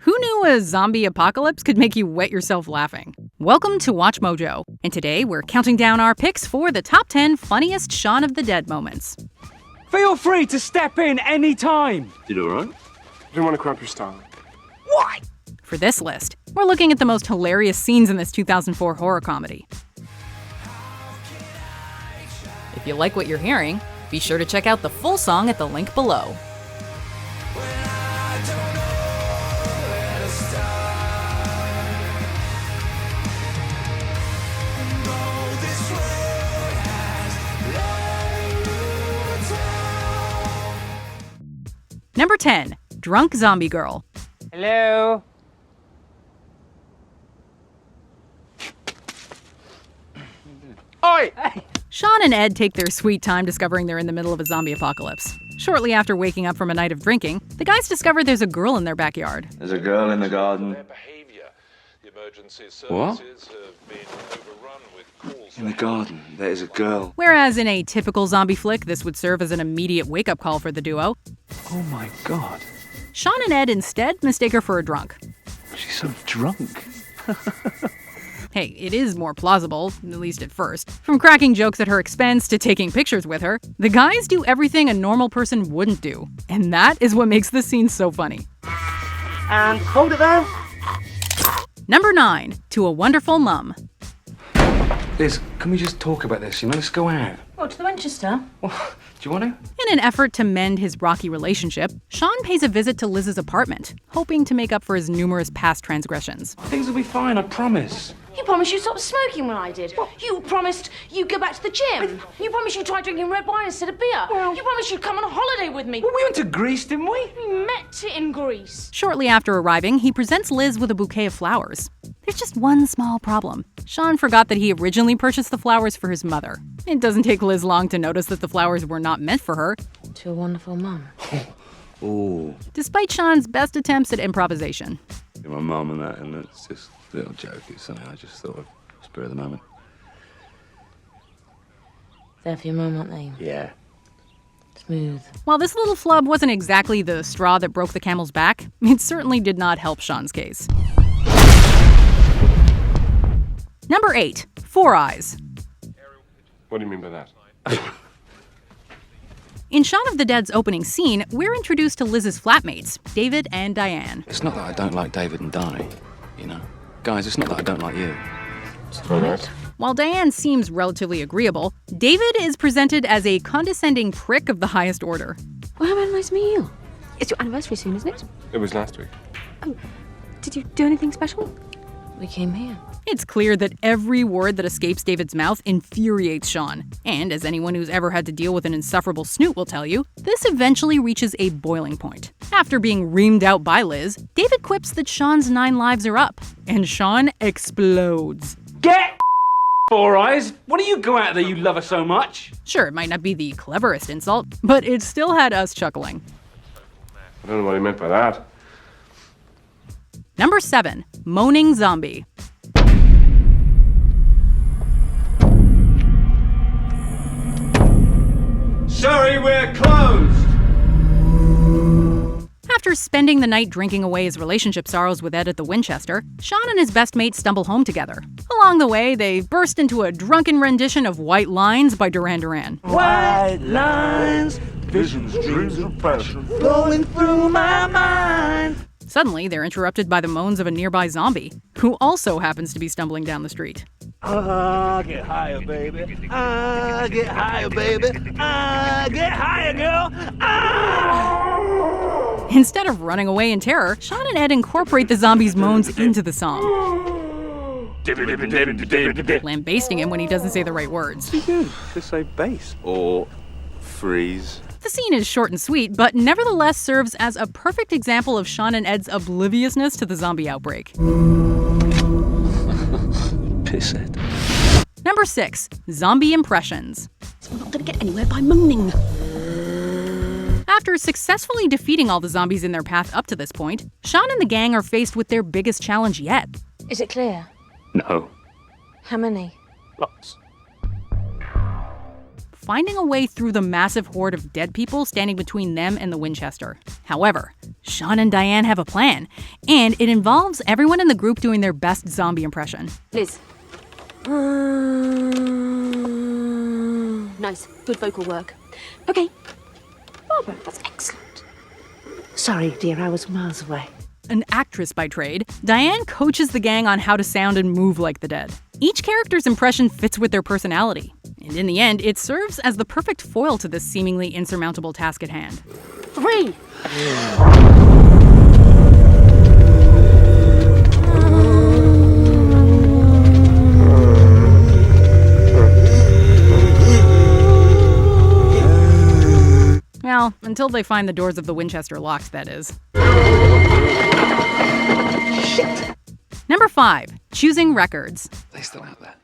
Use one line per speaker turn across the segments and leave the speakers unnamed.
Who knew a zombie apocalypse could make you wet yourself laughing? Welcome to Watch Mojo, and today we're counting down our picks for the top 10 funniest Shaun of the Dead moments.
Feel free to step in any time.
You alright?
I didn't want to cramp your style.
What?
For this list, we're looking at the most hilarious scenes in this 2004 horror comedy. If you like what you're hearing, be sure to check out the full song at the link below. Number 10. Drunk Zombie Girl.
Hello? Oi!
Shaun and Ed take their sweet time discovering they're in the middle of a zombie apocalypse. Shortly after waking up from a night of drinking, the guys discover there's a girl in their backyard.
There's a girl in the garden. What? In the garden, there's a girl.
Whereas in a typical zombie flick, this would serve as an immediate wake-up call for the duo,
Oh my god.
Shaun and Ed instead mistake her for a drunk.
She's so drunk.
Hey, it is more plausible, at least at first. From cracking jokes at her expense to taking pictures with her, the guys do everything a normal person wouldn't do. And that is what makes this scene so funny.
And hold it there.
Number 9. To a Wonderful Mum.
Liz, can we just talk about this? Let's go out.
What, to the Winchester?
Well, do you want to?
In an effort to mend his rocky relationship, Shaun pays a visit to Liz's apartment, hoping to make up for his numerous past transgressions.
Things will be fine, I promise.
You promised you'd stop smoking when I did. What? You promised you'd go back to the gym. You promised you'd try drinking red wine instead of beer. You promised you'd come on a holiday with me.
Well, we went to Greece, didn't we?
We met in Greece.
Shortly after arriving, he presents Liz with a bouquet of flowers. There's just one small problem. Shaun forgot that he originally purchased the flowers for his mother. It doesn't take Liz long to notice that the flowers were not meant for her,
To a Wonderful Mum.
Ooh.
despite Shaun's best attempts at improvisation.
My mum and that, and it's just a little joke. It's something I just thought of. Spur of the moment.
They're for your mum, aren't they?
Yeah.
Smooth.
While this little flub wasn't exactly the straw that broke the camel's back, it certainly did not help Shaun's case. Number 8. Four Eyes.
What do you mean by that?
In Shaun of the Dead's opening scene, we're introduced to Liz's flatmates, David and Diane.
It's not that I don't like David and Di, Guys, it's not that I don't like you.
Right.
While Diane seems relatively agreeable, David is presented as a condescending prick of the highest order.
Well, how about a nice meal? It's your anniversary soon, isn't it?
It was last week.
Oh, did you do anything special?
We came here.
It's clear that every word that escapes David's mouth infuriates Shaun. And as anyone who's ever had to deal with an insufferable snoot will tell you, this eventually reaches a boiling point. After being reamed out by Liz, David quips that Shaun's 9 lives are up, and Shaun explodes.
Get Four Eyes. What do you go out there, you love her so much?
Sure, it might not be the cleverest insult, but it still had us chuckling.
I don't know what he meant by that.
Number 7. Moaning Zombie.
Sorry, we're closed.
After spending the night drinking away his relationship sorrows with Ed at the Winchester, Shaun and his best mate stumble home together. Along the way, they burst into a drunken rendition of White Lines by Duran Duran.
White lines, visions, dreams, and passion flowing through my mind.
Suddenly, they're interrupted by the moans of a nearby zombie, who also happens to be stumbling down the street.
Get higher, baby. Get higher, baby. Get higher, girl.
Instead of running away in terror, Shaun and Ed incorporate the zombie's moans into the song, lambasting him when he doesn't say the right words.
Just say bass. Or freeze.
The scene is short and sweet, but nevertheless serves as a perfect example of Shaun and Ed's obliviousness to the zombie outbreak.
Pisshead.
Number 6. Zombie Impressions.
We're not going to get anywhere by moaning.
After successfully defeating all the zombies in their path up to this point, Shaun and the gang are faced with their biggest challenge yet.
Is it clear?
No.
How many?
Lots.
finding a way through the massive horde of dead people standing between them and the Winchester. However, Shaun and Diane have a plan, and it involves everyone in the group doing their best zombie impression.
Liz. Nice. Good vocal work. Okay. Barbara, that's excellent.
Sorry, dear, I was miles away.
An actress by trade, Diane coaches the gang on how to sound and move like the dead. Each character's impression fits with their personality, and in the end, it serves as the perfect foil to this seemingly insurmountable task at hand.
3.
Well, until they find the doors of the Winchester locked, that is.
Shit!
Number 5. Choosing records.
They still out there.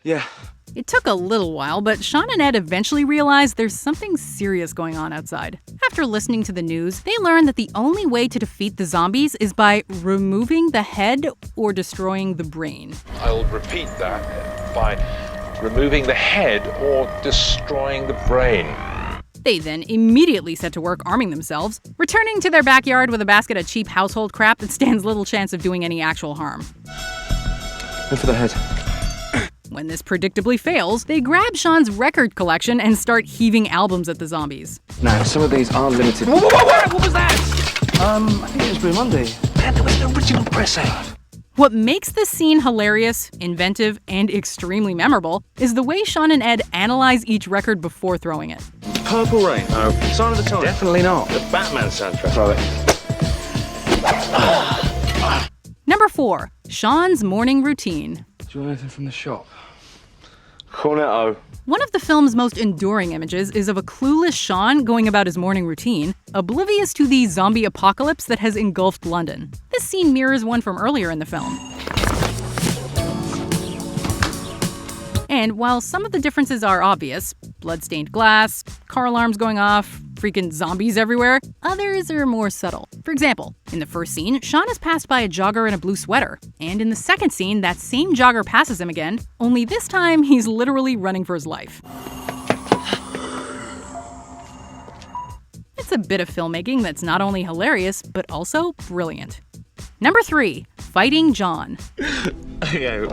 Yeah.
It took a little while, but Shaun and Ed eventually realized there's something serious going on outside. After listening to the news, they learned that the only way to defeat the zombies is by removing the head or destroying the brain.
I'll repeat that by removing the head or destroying the brain.
They then immediately set to work arming themselves, returning to their backyard with a basket of cheap household crap that stands little chance of doing any actual harm.
Go for the head.
When this predictably fails, they grab Shaun's record collection and start heaving albums at the zombies.
Now, some of these are limited.
Whoa, what was that?
I think it was Blue Monday. Man, there was an original press out.
What makes this scene hilarious, inventive, and extremely memorable is the way Shaun and Ed analyze each record before throwing it.
Purple Rain. No. Sign of the Times.
Definitely not.
The Batman soundtrack.
Throw it.
Number 4. Shaun's morning routine.
Do you want anything from the shop?
Cornetto.
One of the film's most enduring images is of a clueless Shaun going about his morning routine, oblivious to the zombie apocalypse that has engulfed London. This scene mirrors one from earlier in the film. And while some of the differences are obvious, blood-stained glass, car alarms going off, freaking zombies everywhere, others are more subtle. For example, in the first scene, Shaun is passed by a jogger in a blue sweater. And in the second scene, that same jogger passes him again, only this time he's literally running for his life. It's a bit of filmmaking that's not only hilarious, but also brilliant. Number 3. Fighting John.
Okay,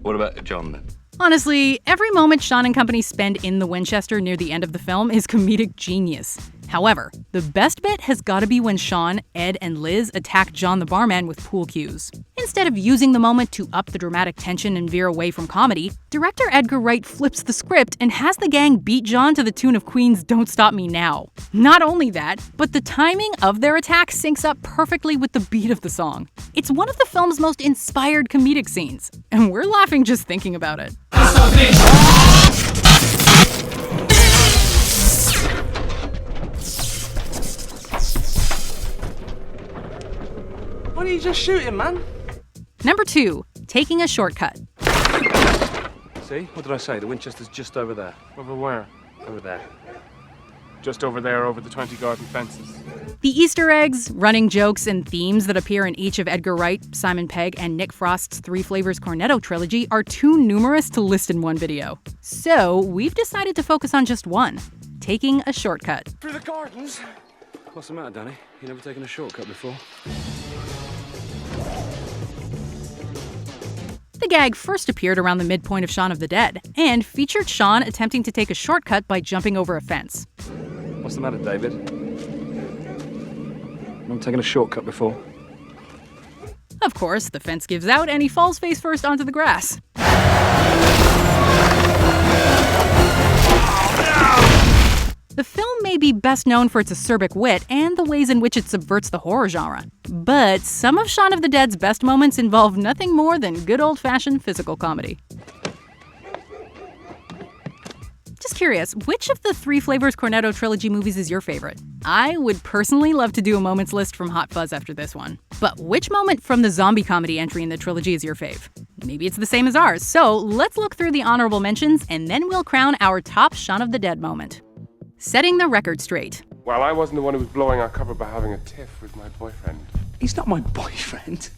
what about John then?
Honestly, every moment Shaun and company spend in the Winchester near the end of the film is comedic genius. However, the best bit has gotta be when Shaun, Ed, and Liz attack John the barman with pool cues. Instead of using the moment to up the dramatic tension and veer away from comedy, director Edgar Wright flips the script and has the gang beat John to the tune of Queen's Don't Stop Me Now. Not only that, but the timing of their attack syncs up perfectly with the beat of the song. It's one of the film's most inspired comedic scenes, and we're laughing just thinking about it.
Why are you just shooting, man?
Number 2. Taking a shortcut.
See? What did I say? The Winchester's just over there.
Over where?
Over there.
Just over there, over the 20 garden fences.
The Easter eggs, running jokes, and themes that appear in each of Edgar Wright, Simon Pegg, and Nick Frost's Three Flavors Cornetto trilogy are too numerous to list in one video. So we've decided to focus on just one: taking a shortcut.
Through the gardens?
What's the matter, Danny? You never taken a shortcut before?
The gag first appeared around the midpoint of Shaun of the Dead, and featured Shaun attempting to take a shortcut by jumping over a fence.
What's the matter, David? Never taken a shortcut before?
Of course, the fence gives out and he falls face first onto the grass. The film may be best known for its acerbic wit and the ways in which it subverts the horror genre. But some of Shaun of the Dead's best moments involve nothing more than good old-fashioned physical comedy. Just curious, which of the Three Flavors Cornetto trilogy movies is your favorite? I would personally love to do a moments list from Hot Fuzz after this one. But which moment from the zombie comedy entry in the trilogy is your fave? Maybe it's the same as ours, so let's look through the honorable mentions and then we'll crown our top Shaun of the Dead moment. Setting the record straight.
Well, I wasn't the one who was blowing our cover by having a tiff with my boyfriend.
He's not my boyfriend.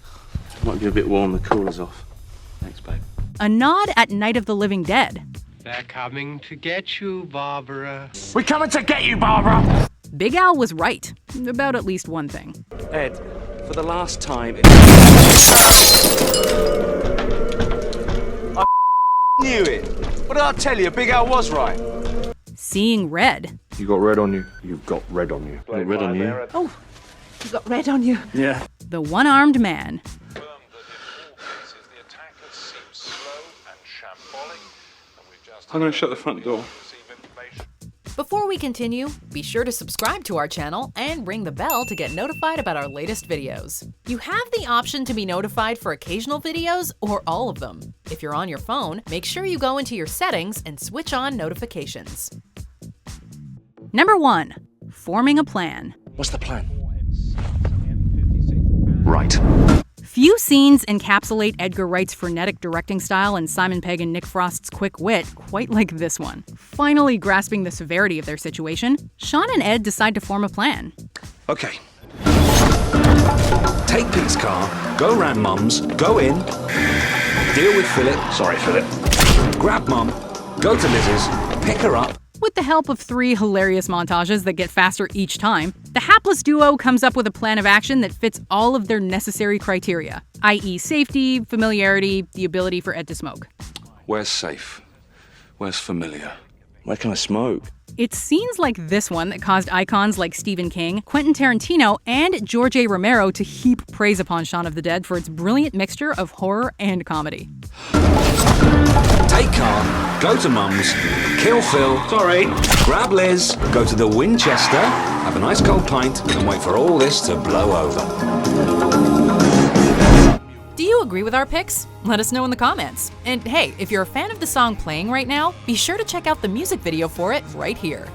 Might be a bit warm, the cooler's off. Thanks, babe.
A nod at Night of the Living Dead.
They're coming to get you, Barbara.
We're coming to get you, Barbara!
Big Al was right about at least one thing.
Ed, for the last time...
I knew it. What did I tell you? Big Al was right.
Seeing red.
You got red on you? You've got red on you. Got red on you?
Oh, you got red on you.
Yeah.
The one-armed man.
I'm gonna shut the front door.
Before we continue, be sure to subscribe to our channel and ring the bell to get notified about our latest videos. You have the option to be notified for occasional videos or all of them. If you're on your phone, make sure you go into your settings and switch on notifications.
Number 1. Forming a plan.
What's the plan?
Right.
Few scenes encapsulate Edgar Wright's frenetic directing style and Simon Pegg and Nick Frost's quick wit quite like this one. Finally grasping the severity of their situation, Shaun and Ed decide to form a plan.
Okay. Take Pete's car, go round Mum's, go in, deal with Philip. Sorry, Philip. Grab Mum, go to Liz's, pick her up.
With the help of 3 hilarious montages that get faster each time, the hapless duo comes up with a plan of action that fits all of their necessary criteria, i.e. safety, familiarity, the ability for Ed to smoke.
Where's safe? Where's familiar?
Where can I smoke?
It's scenes like this one that caused icons like Stephen King, Quentin Tarantino, and George A. Romero to heap praise upon Shaun of the Dead for its brilliant mixture of horror and comedy.
Take car, go to Mum's, kill Phil. Sorry. Grab Liz, go to the Winchester, have a nice cold pint, and wait for all this to blow over.
Do you agree with our picks? Let us know in the comments. And hey, if you're a fan of the song playing right now, be sure to check out the music video for it right here.